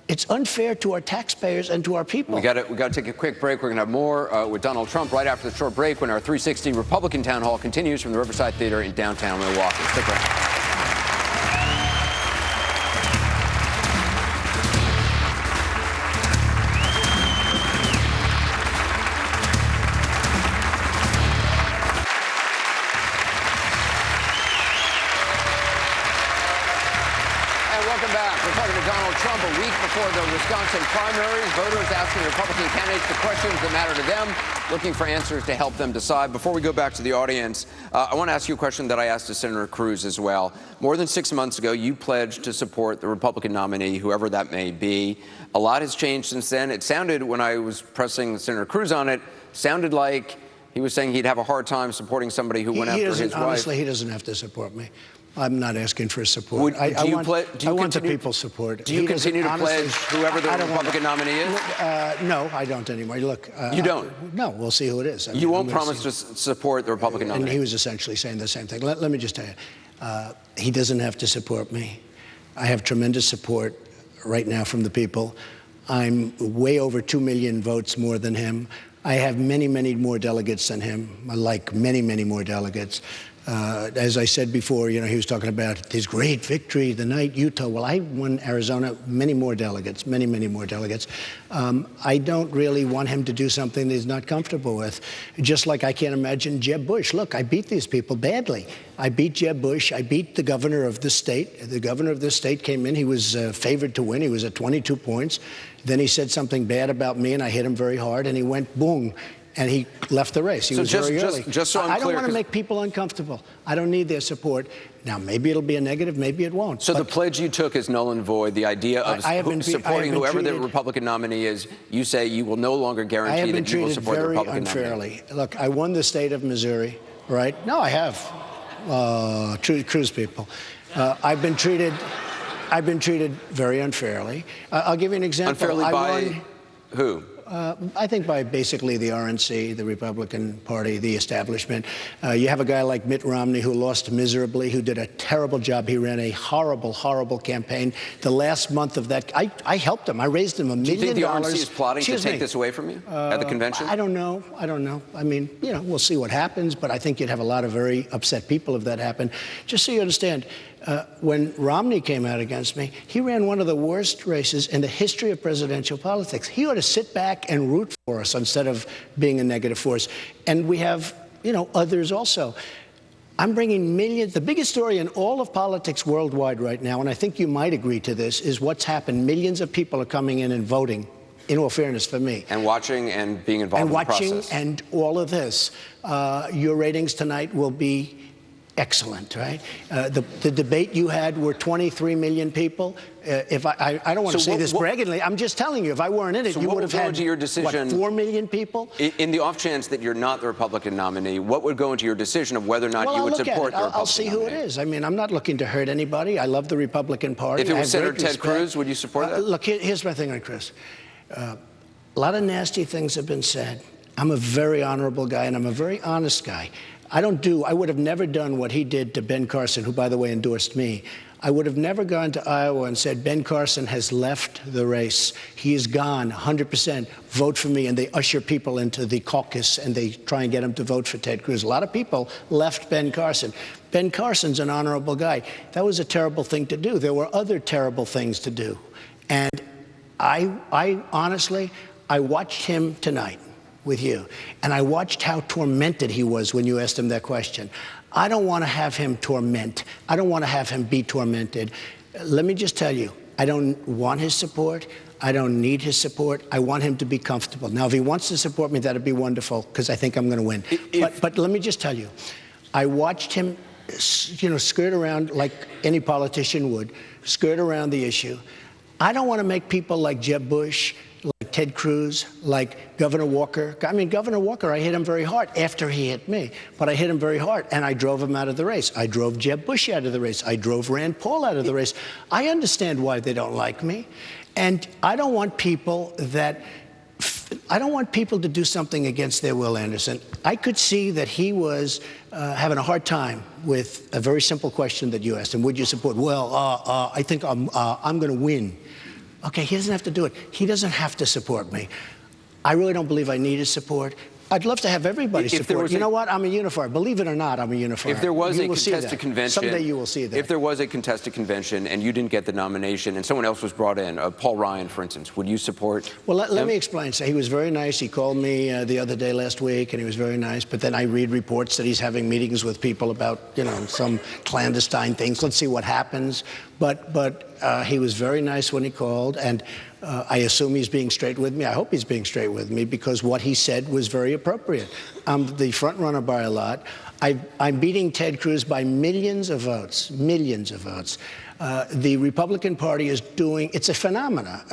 It's unfair to our taxpayers and to our people. We got to take a quick break. We're going to have more with Donald Trump right after the short break, when our 360 Republican Town Hall continues from the Riverside Theater in downtown Milwaukee. Stick around. Trump, a week before the Wisconsin primaries, voters asking Republican candidates the questions that matter to them, looking for answers to help them decide. Before we go back to the audience, I want to ask you a question that I asked to Senator Cruz as well. More than 6 months ago, you pledged to support the Republican nominee, whoever that may be. A lot has changed since then. It sounded, when I was pressing Senator Cruz on it, sounded like he was saying he'd have a hard time supporting somebody who went after his wife. Honestly, he doesn't have to support me. I'm not asking for support. I want the people's support. Do you continue to pledge whoever the Republican nominee is? No, I don't anymore. Look, you don't? No, we'll see who it is. You won't promise to support the Republican nominee? And he was essentially saying the same thing. Let me just tell you, he doesn't have to support me. I have tremendous support right now from the people. I'm way over 2 million votes more than him. I have many, many more delegates than him, like many, many more delegates. As I said before, he was talking about his great victory the night Utah. Well, I won Arizona, many more delegates, many, many more delegates. I don't really want him to do something that he's not comfortable with. Just like I can't imagine Jeb Bush. Look, I beat these people badly. I beat Jeb Bush. I beat the governor of this state. The governor of this state came in. He was favored to win. He was at 22 points. Then he said something bad about me, and I hit him very hard, and he went boom. And he left the race. He was very early. Just so I'm clear, I don't want to make people uncomfortable. I don't need their support. Now, maybe it'll be a negative, maybe it won't. So the pledge you took is null and void. The idea of supporting whoever the Republican nominee is, you say you will no longer guarantee that you will support the Republican nominee. I have been treated very unfairly. Look, I won the state of Missouri, right? No, I have. Cruz people. I've been treated very unfairly. I'll give you an example. Unfairly by who? I think by basically the RNC, the Republican Party, the establishment. You have a guy like Mitt Romney who lost miserably, who did a terrible job. He ran a horrible, horrible campaign. The last month of that, I helped him. I raised him $1 million. Do you think the RNC is plotting to take this away from you at the convention? I don't know. I don't know. I mean, we'll see what happens, but I think you'd have a lot of very upset people if that happened. Just so you understand, when Romney came out against me, he ran one of the worst races in the history of presidential politics. He ought to sit back and root for us instead of being a negative force. And we have, others also. I'm bringing millions. The biggest story in all of politics worldwide right now, and I think you might agree to this, is what's happened. Millions of people are coming in and voting, in all fairness, for me. And watching and being involved in the process. And all of this. Your ratings tonight will be excellent, right? The debate you had were 23 million people. If I don't want to say this braggingly, I'm just telling you, if I weren't in it, you would have had, your decision, what, 4 million people? In the off chance that you're not the Republican nominee, what would go into your decision of whether or not you would support the Republican I'll see who it is. I mean, I'm not looking to hurt anybody. I love the Republican Party. If it was Senator Ted Cruz, would you support that? Look, here's my thing on Cruz. A lot of nasty things have been said. I'm a very honorable guy, and I'm a very honest guy. I would have never done what he did to Ben Carson, who, by the way, endorsed me. I would have never gone to Iowa and said, Ben Carson has left the race. He is gone, 100%. Vote for me. And they usher people into the caucus, and they try and get them to vote for Ted Cruz. A lot of people left Ben Carson. Ben Carson's an honorable guy. That was a terrible thing to do. There were other terrible things to do. And I honestly, I watched him tonight with you, and I watched how tormented he was when you asked him that question. I don't want to have him torment. I don't want to have him be tormented. Let me just tell you, I don't want his support. I don't need his support. I want him to be comfortable. Now, if he wants to support me, that'd be wonderful, because I think I'm going to win. But let me just tell you, I watched him, skirt around like any politician would, skirt around the issue. I don't want to make people like Jeb Bush, like Ted Cruz, like Governor Walker. I mean, Governor Walker, I hit him very hard after he hit me, but I hit him very hard, and I drove him out of the race. I drove Jeb Bush out of the race. I drove Rand Paul out of the race. I understand why they don't like me, and I don't want people to do something against their will, Anderson. I could see that he was having a hard time with a very simple question that you asked him. Would you support? Well, I think I'm going to win. Okay, he doesn't have to do it. He doesn't have to support me. I really don't believe I need his support. I'd love to have everybody support. You know what? I'm a unifier. Believe it or not, I'm a unifier. If there was a contested convention, someday you will see that. If there was a contested convention and you didn't get the nomination and someone else was brought in, Paul Ryan, for instance, would you support? Well, let me explain. So he was very nice. He called me the other day last week, and he was very nice. But then I read reports that he's having meetings with people about, some clandestine things. Let's see what happens. But he was very nice when he called, and I assume he's being straight with me. I hope he's being straight with me, because what he said was very appropriate. I'm the front runner by a lot. I'm beating Ted Cruz by millions of votes, millions of votes. The Republican Party is it's a phenomena.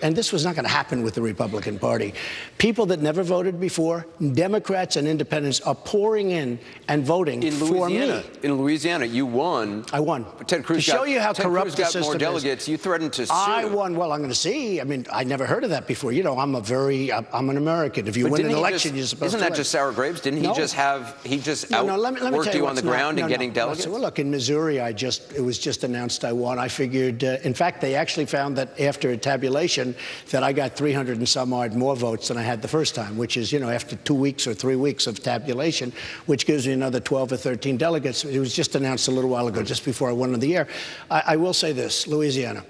And this was not going to happen with the Republican Party. People that never voted before, Democrats and independents, are pouring in and voting for me. In Louisiana, you won. I won. But Ted Cruz to show you how corrupt the system is. more delegates. You threatened to sue. I won. Well, I'm going to see. I mean, I never heard of that before. I'm an American. If you win an election, you're supposed to win. Isn't that just sour grapes? Didn't he just outworked you on the ground in getting delegates? Well, look, in Missouri, it was just announced I won. I figured, in fact, they actually found that after a tabulation that I got 300 and some odd more votes than I had the first time, which is, after 2 weeks or 3 weeks of tabulation, which gives me another 12 or 13 delegates. It was just announced a little while ago, just before I went on the air. I will say this, Louisiana.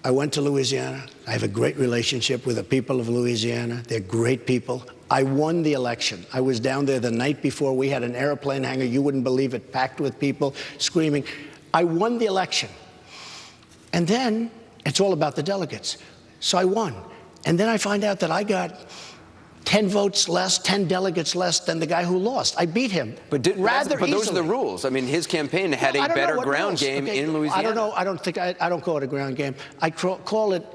I went to Louisiana. I have a great relationship with the people of Louisiana. They're great people. I won the election. I was down there the night before. We had an airplane hangar. You wouldn't believe it, packed with people screaming. I won the election. And then it's all about the delegates. So I won. And then I find out that I got 10 votes less, 10 delegates less than the guy who lost. I beat him rather easily. But those are the rules. I mean, his campaign had a better ground game in Louisiana. I don't know. I don't call it a ground game. I call it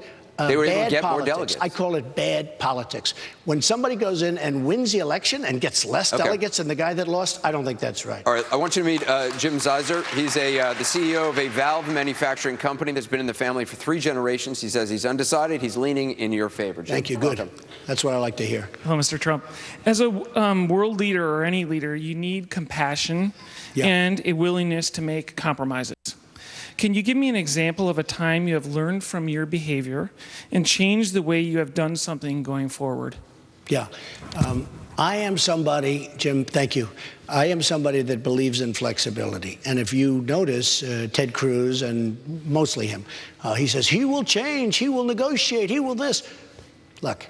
they were able to bad get politics. more delegates. I call it bad politics. When somebody goes in and wins the election and gets less delegates than the guy that lost, I don't think that's right. All right, I want you to meet Jim Zeiser. He's the CEO of a valve manufacturing company that's been in the family for 3 generations. He says he's undecided. He's leaning in your favor. Jim, thank you. Good. That's what I like to hear. Hello, Mr. Trump. As a world leader or any leader, you need compassion and a willingness to make compromises. Can you give me an example of a time you have learned from your behavior and changed the way you have done something going forward? Yeah. I am somebody, Jim, thank you. I am somebody that believes in flexibility. And if you notice, Ted Cruz, and mostly him, he says, he will change, he will negotiate, he will this. Look,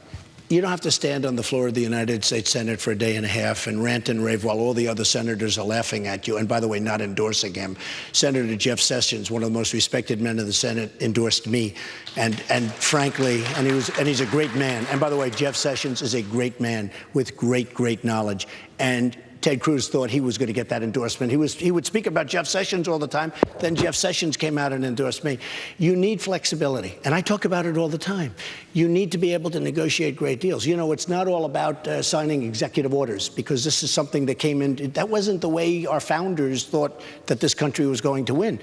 you don't have to stand on the floor of the United States Senate for a day and a half and rant and rave while all the other senators are laughing at you. And by the way, not endorsing him. Senator Jeff Sessions, one of the most respected men of the Senate, endorsed me. And frankly, and he's a great man. And by the way, Jeff Sessions is a great man with great, great knowledge. And Ted Cruz thought he was going to get that endorsement. He would speak about Jeff Sessions all the time. Then Jeff Sessions came out and endorsed me. You need flexibility, and I talk about it all the time. You need to be able to negotiate great deals. You know, it's not all about signing executive orders, because this is something that came in. That wasn't the way our founders thought that this country was going to win.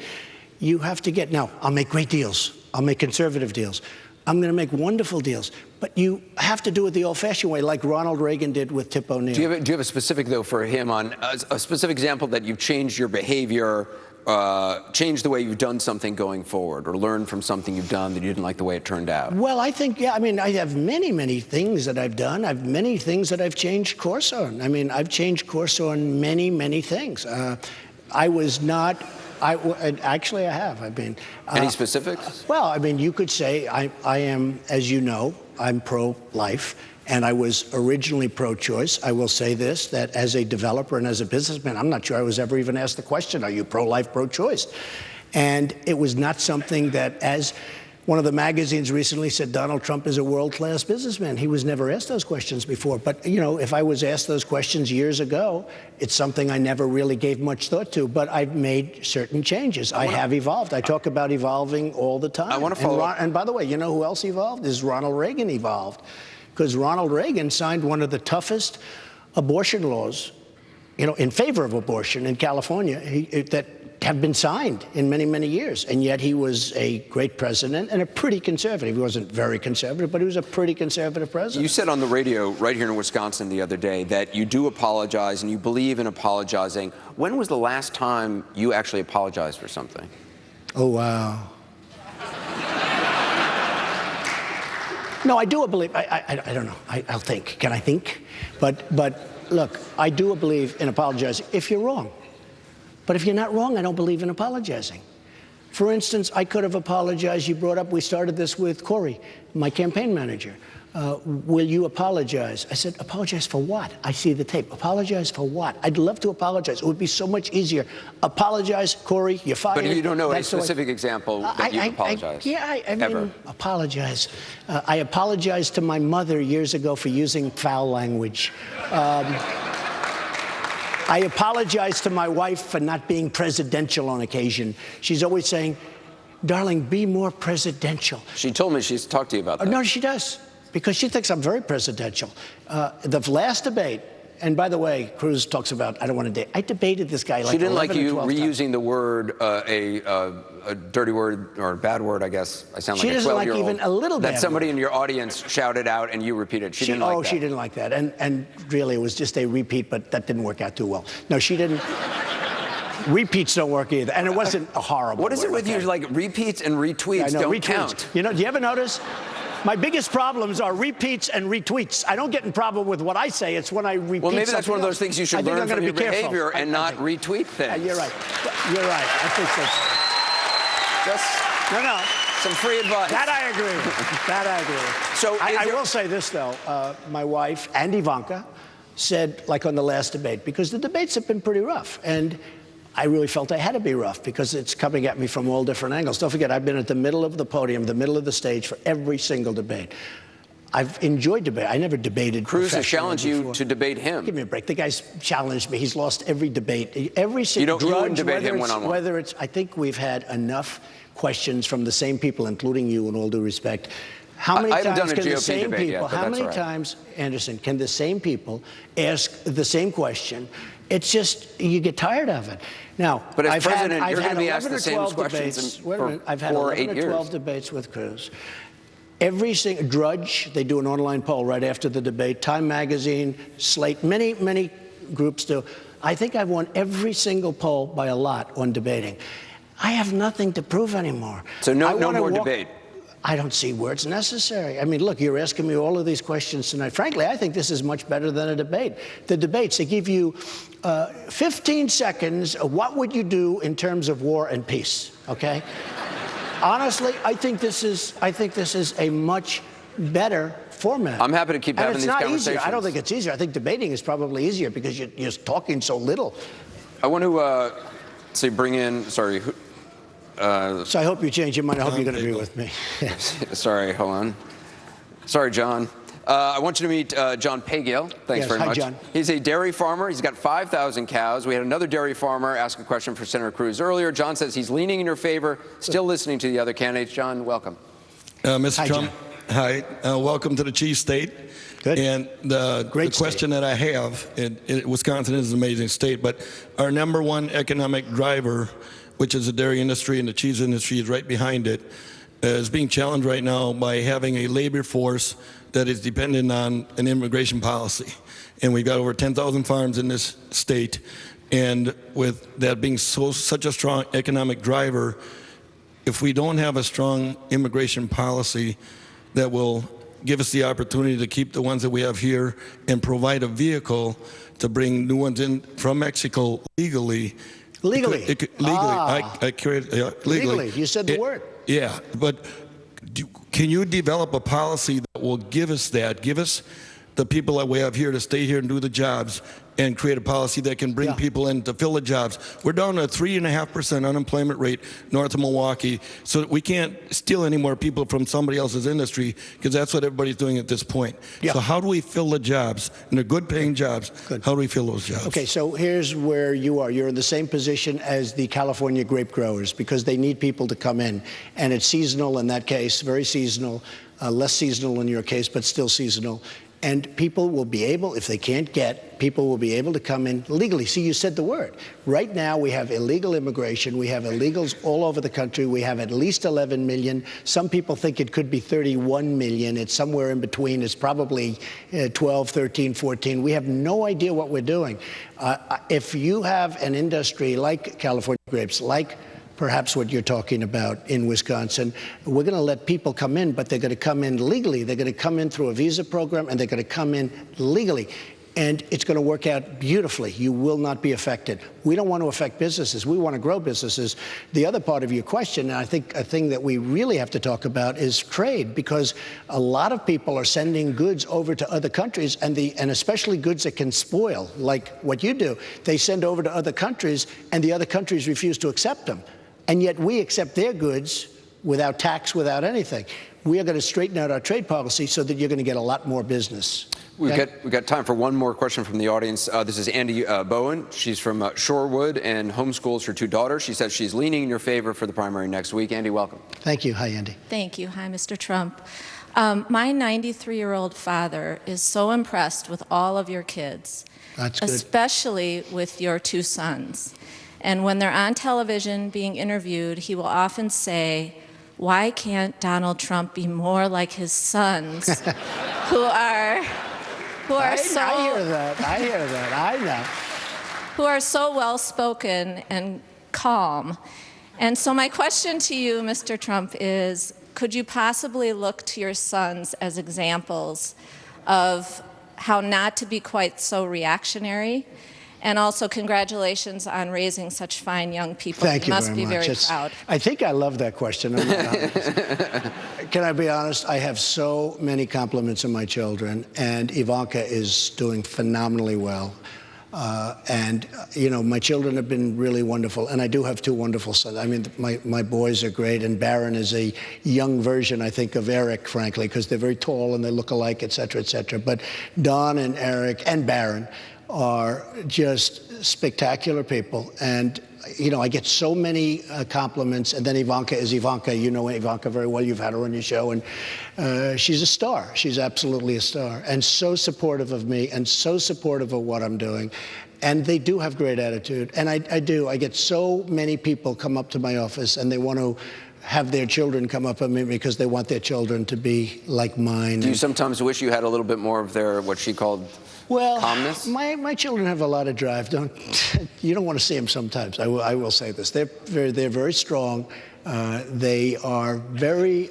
You have to get, now, I'll make great deals. I'll make conservative deals. I'm going to make wonderful deals. But you have to do it the old-fashioned way, like Ronald Reagan did with Tip O'Neill. Do you have a specific, though, for him on a specific example that you've changed your behavior, changed the way you've done something going forward, or learned from something you've done that you didn't like the way it turned out? Well, I think, yeah, I mean, I have many, many things that I've done. I have many things that I've changed course on. I mean, I've changed course on many, many things. I was not... actually, I have. I mean, any specifics? Well, I mean, you could say I am, as you know, I'm pro-life, and I was originally pro-choice. I will say this, that as a developer and as a businessman, I'm not sure I was ever even asked the question, are you pro-life, pro-choice? And it was not something that, as one of the magazines recently said, Donald Trump is a world-class businessman. He was never asked those questions before. But, you know, if I was asked those questions years ago, it's something I never really gave much thought to. But I've made certain changes. I have evolved. I talk about evolving all the time. I want to follow up. And by the way, you know who else evolved? Is Ronald Reagan evolved. Because Ronald Reagan signed one of the toughest abortion laws, you know, in favor of abortion in California, that have been signed in many, many years. And yet he was a great president and a pretty conservative. He wasn't very conservative, but he was a pretty conservative president. You said on the radio right here in Wisconsin the other day that you do apologize and you believe in apologizing. When was the last time you actually apologized for something? Oh, wow. No, I do believe, I don't know. I'll think. Can I think? But look, I do believe in apologizing if you're wrong. But if you're not wrong, I don't believe in apologizing. For instance, I could have apologized. You brought up, we started this with Corey, my campaign manager. Will you apologize? I said, apologize for what? I see the tape. Apologize for what? I'd love to apologize. It would be so much easier. Apologize, Corey, you're fired. But you don't know a specific example that you apologized? I mean, apologize. I apologized to my mother years ago for using foul language. I apologize to my wife for not being presidential on occasion. She's always saying, darling, be more presidential. She told me she's talked to you about that. No, she does, because she thinks I'm very presidential. The last debate, and by the way, Cruz talks about, I don't want to date. I debated this guy like 11 She didn't like you reusing times. the word, a dirty word or a bad word, I guess. I sound like a 12-year-old. She doesn't like even a little bad that somebody word. in your audience shouted out and you repeated. She didn't like that. Oh, she didn't like that. And really, it was just a repeat, but that didn't work out too well. No, she didn't. Repeats don't work either. And it wasn't a horrible What is it word, with you, like repeats and retweets don't retweets. count? You know, do you ever notice? My biggest problems are repeats and retweets. I don't get in problem with what I say. It's when I repeat. Well, maybe that's one of those things you should learn from your behavior and not retweet things. You're right. You're right. I think so. Just no. Some free advice. That I agree with. That I agree with. So I will say this, though. My wife and Ivanka said, like on the last debate, because the debates have been pretty rough. And I really felt I had to be rough because it's coming at me from all different angles. Don't forget, I've been at the middle of the podium, the middle of the stage for every single debate. I've enjoyed debate. I never debated. Cruz has challenged you to debate him. Give me a break. The guy's challenged me. He's lost every debate. Every single you wouldn't debate him one-on-one. Whether it's, I think we've had enough questions from the same people, including you, in all due respect. How many times can the same people? How many times, Anderson, can the same people ask the same question? It's just you get tired of it. Now, but as I've president, had, you're going to be asked the 11 or same 12 questions debates. for Wait a minute. I've had 4 or 8 11 or 12 years. debates with Cruz. Every single Drudge, they do an online poll right after the debate. Time Magazine, Slate, many groups do. I think I've won every single poll by a lot on debating. I have nothing to prove anymore. So no more debate. I don't see where it's necessary. I mean, look, you're asking me all of these questions tonight. Frankly, I think this is much better than a debate. The debates, they give you 15 seconds. What would you do in terms of war and peace? Okay. Honestly, I think this is a much better format. I'm happy to keep having these conversations. Easier. I don't think it's easier. I think debating is probably easier because you're talking so little. I want to say bring in. Sorry. So I hope you change your mind. I hope you're going to agree with me. Sorry, hold on. Sorry, John. I want you to meet John Pagel. Thanks very much. Hi, John. He's a dairy farmer. He's got 5,000 cows. We had another dairy farmer ask a question for Senator Cruz earlier. John says he's leaning in your favor, still listening to the other candidates. John, welcome. Mr. Trump, hi. Welcome to the Chief State. Good. And the question that I have, Wisconsin is an amazing state, but our #1 economic driver, which is the dairy industry, and the cheese industry is right behind it, is being challenged right now by having a labor force that is dependent on an immigration policy. And we've got over 10,000 farms in this state, and with that being such a strong economic driver, if we don't have a strong immigration policy that will give us the opportunity to keep the ones that we have here and provide a vehicle to bring new ones in from Mexico legally. Legally? Legally. You said the word. Yeah, but can you develop a policy that will give us that, give us the people that we have here to stay here and do the jobs, and create a policy that can bring people in to fill the jobs? We're down to a 3.5% unemployment rate north of Milwaukee, so that we can't steal any more people from somebody else's industry, because that's what everybody's doing at this point. So how do we fill the jobs, and they're good-paying jobs? How do we fill those jobs? Okay, so here's where you are. You're in the same position as the California grape growers, because they need people to come in, and it's seasonal in that case, very seasonal, less seasonal in your case, but still seasonal. And people will be able, if they can't get, people will be able to come in legally. See, you said the word. Right now, we have illegal immigration. We have illegals all over the country. We have at least 11 million. Some people think it could be 31 million. It's somewhere in between. It's probably 12, 13, 14. We have no idea what we're doing. If you have an industry like California grapes, like perhaps what you're talking about in Wisconsin, we're going to let people come in, but they're going to come in legally. They're going to come in through a visa program, and they're going to come in legally. And it's going to work out beautifully. You will not be affected. We don't want to affect businesses. We want to grow businesses. The other part of your question, and I think a thing that we really have to talk about, is trade, because a lot of people are sending goods over to other countries, and especially goods that can spoil, like what you do. They send over to other countries, and the other countries refuse to accept them. And yet we accept their goods without tax, without anything. We are going to straighten out our trade policy so that you're going to get a lot more business. We've got time for one more question from the audience. This is Andy Bowen. She's from Shorewood and homeschools her 2 daughters. She says she's leaning in your favor for the primary next week. Andy, welcome. Thank you. Hi, Andy. Thank you. Hi, Mr. Trump. My 93-year-old father is so impressed with all of your kids, That's good. Especially with your 2 sons. And when they're on television being interviewed, he will often say, "Why can't Donald Trump be more like his sons who are so..." I hear that. I know. Who are so well-spoken and calm. And so my question to you, Mr. Trump, is could you possibly look to your sons as examples of how not to be quite so reactionary? And also, congratulations on raising such fine young people. Thank you must very be much. very proud. I think I love that question. I'm not honest. Can I be honest? I have so many compliments of my children, and Ivanka is doing phenomenally well. You know, my children have been really wonderful, and I do have 2 wonderful sons. I mean, my boys are great, and Barron is a young version, I think, of Eric, frankly, because they're very tall and they look alike, et cetera, et cetera. But Don and Eric and Barron are just spectacular people. And, you know, I get so many compliments. And then Ivanka is Ivanka. You know Ivanka very well. You've had her on your show. And she's a star. She's absolutely a star. And so supportive of me and so supportive of what I'm doing. And they do have great attitude. And I do. I get so many people come up to my office and they want to have their children come up at me because they want their children to be like mine. Do you sometimes wish you had a little bit more of their, what she called, calmness? My children have a lot of drive. You don't want to see them sometimes. I will say this. They're very strong. They are very.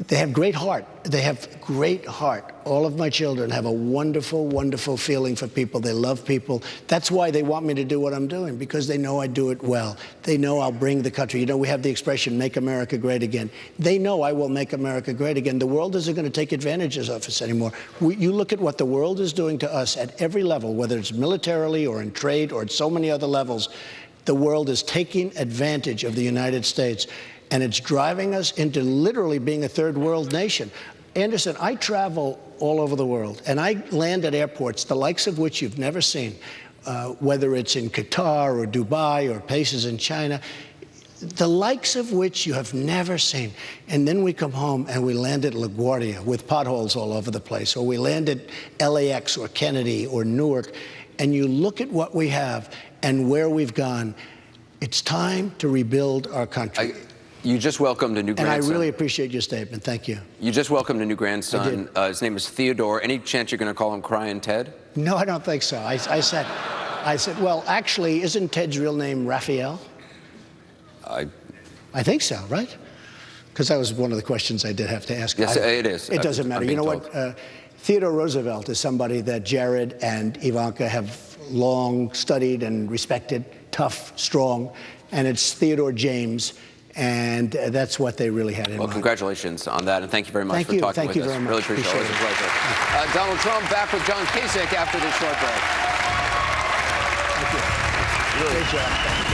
They have great heart. They have great heart. All of my children have a wonderful, wonderful feeling for people. They love people. That's why they want me to do what I'm doing, because they know I do it well. They know I'll bring the country. You know, we have the expression, make America great again. They know I will make America great again. The world isn't going to take advantages of us anymore. You look at what the world is doing to us at every level, whether it's militarily or in trade or at so many other levels. The world is taking advantage of the United States. And it's driving us into literally being a third world nation. Anderson, I travel all over the world, and I land at airports, the likes of which you've never seen, whether it's in Qatar or Dubai or places in China, the likes of which you have never seen. And then we come home and we land at LaGuardia with potholes all over the place, or we land at LAX or Kennedy or Newark, and you look at what we have and where we've gone. It's time to rebuild our country. You just welcomed a new grandson. And I really appreciate your statement. Thank you. You just welcomed a new grandson. His name is Theodore. Any chance you're going to call him Crying Ted? No, I don't think so. I said, well, actually, isn't Ted's real name Raphael? I think so, right? Because that was one of the questions I did have to ask. Yes, it is. It doesn't matter. You know what? Theodore Roosevelt is somebody that Jared and Ivanka have long studied and respected, tough, strong, and it's Theodore James, and that's what they really had in mind. Well, congratulations on that, and thank you very much for talking with us. Thank you very much. Really appreciate it. Always a pleasure. Donald Trump back with John Kasich after this short break. Thank you. Great job.